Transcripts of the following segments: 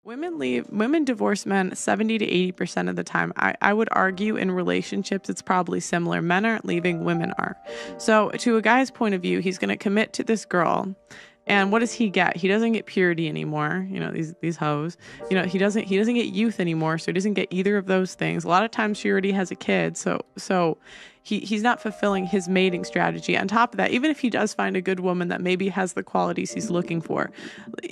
Women divorce men 70 to 80% of the time. I would argue in relationships, it's probably similar. Men aren't leaving, women are. So to a guy's point of view, he's going to commit to this girl. And what does he get? He doesn't get purity anymore. You know, these hoes. You know, he doesn't get youth anymore. So he doesn't get either of those things. A lot of times she already has a kid. So he's not fulfilling his mating strategy. On top of that, even if he does find a good woman that maybe has the qualities he's looking for,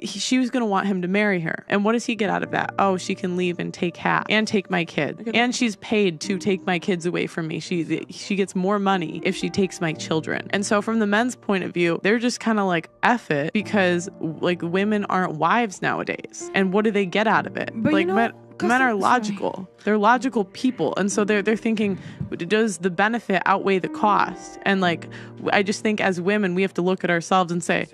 she was going to want him to marry her. And what does he get out of that? Oh, she can leave and take half and take my kid. And she's paid to take my kids away from me. She gets more money if she takes my children. And so from the men's point of view, they're just kind of like, F it, because like women aren't wives nowadays. And what do they get out of it? But like men are logical. Sorry. They're logical people. And so they're thinking, does the benefit outweigh the cost? And like, I just think as women, we have to look at ourselves and say,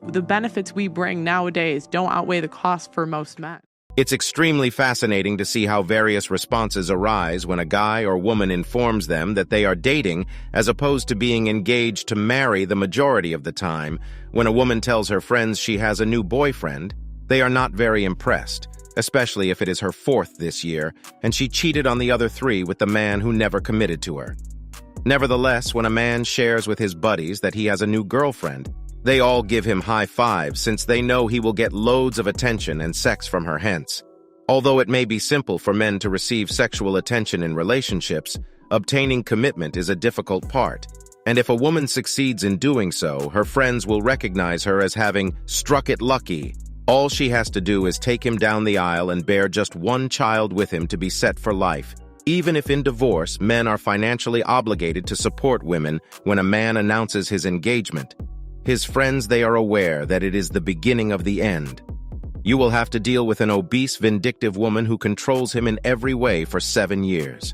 the benefits we bring nowadays don't outweigh the cost for most men. It's extremely fascinating to see how various responses arise when a guy or woman informs them that they are dating as opposed to being engaged to marry the majority of the time. When a woman tells her friends she has a new boyfriend, they are not very impressed, especially if it is her fourth this year, and she cheated on the other three with the man who never committed to her. Nevertheless, when a man shares with his buddies that he has a new girlfriend, they all give him high fives since they know he will get loads of attention and sex from her hence. Although it may be simple for men to receive sexual attention in relationships, obtaining commitment is a difficult part. And if a woman succeeds in doing so, her friends will recognize her as having struck it lucky. All she has to do is take him down the aisle and bear just one child with him to be set for life. Even if in divorce, men are financially obligated to support women when a man announces his engagement. His friends, they are aware that it is the beginning of the end. You will have to deal with an obese, vindictive woman who controls him in every way for 7 years.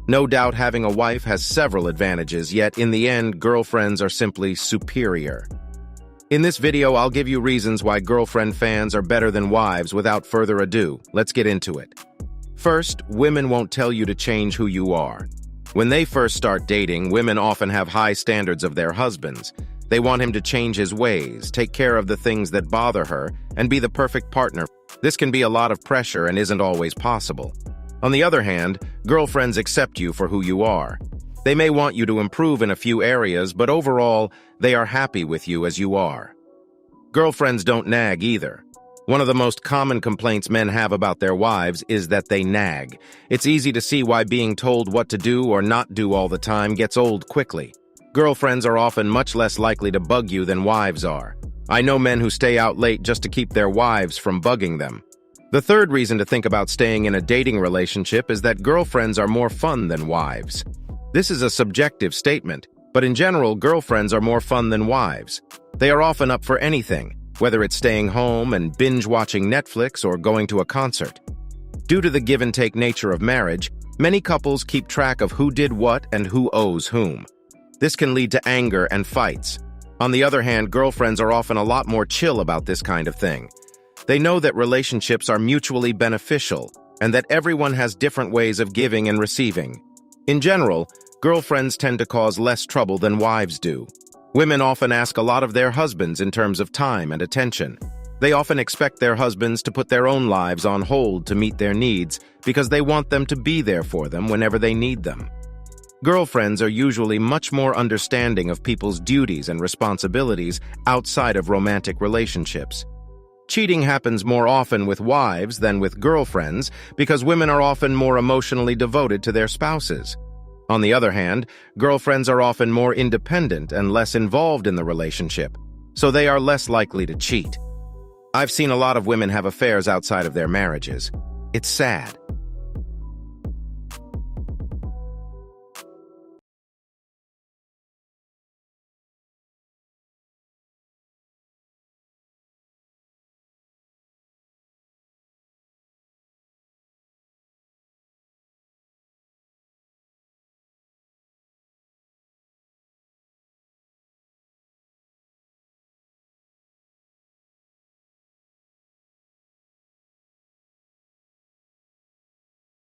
No doubt having a wife has several advantages, yet in the end, girlfriends are simply superior. In this video, I'll give you reasons why girlfriend fans are better than wives. Without further ado, let's get into it. First, women won't tell you to change who you are. When they first start dating, women often have high standards of their husbands. They want him to change his ways, take care of the things that bother her, and be the perfect partner. This can be a lot of pressure and isn't always possible. On the other hand, girlfriends accept you for who you are. They may want you to improve in a few areas, but overall, they are happy with you as you are. Girlfriends don't nag either. One of the most common complaints men have about their wives is that they nag. It's easy to see why being told what to do or not do all the time gets old quickly. Girlfriends are often much less likely to bug you than wives are. I know men who stay out late just to keep their wives from bugging them. The third reason to think about staying in a dating relationship is that girlfriends are more fun than wives. This is a subjective statement, but in general, girlfriends are more fun than wives. They are often up for anything, whether it's staying home and binge-watching Netflix or going to a concert. Due to the give-and-take nature of marriage, many couples keep track of who did what and who owes whom. This can lead to anger and fights. On the other hand, girlfriends are often a lot more chill about this kind of thing. They know that relationships are mutually beneficial and that everyone has different ways of giving and receiving. In general, girlfriends tend to cause less trouble than wives do. Women often ask a lot of their husbands in terms of time and attention. They often expect their husbands to put their own lives on hold to meet their needs because they want them to be there for them whenever they need them. Girlfriends are usually much more understanding of people's duties and responsibilities outside of romantic relationships. Cheating happens more often with wives than with girlfriends because women are often more emotionally devoted to their spouses. On the other hand, girlfriends are often more independent and less involved in the relationship, so they are less likely to cheat. I've seen a lot of women have affairs outside of their marriages. It's sad.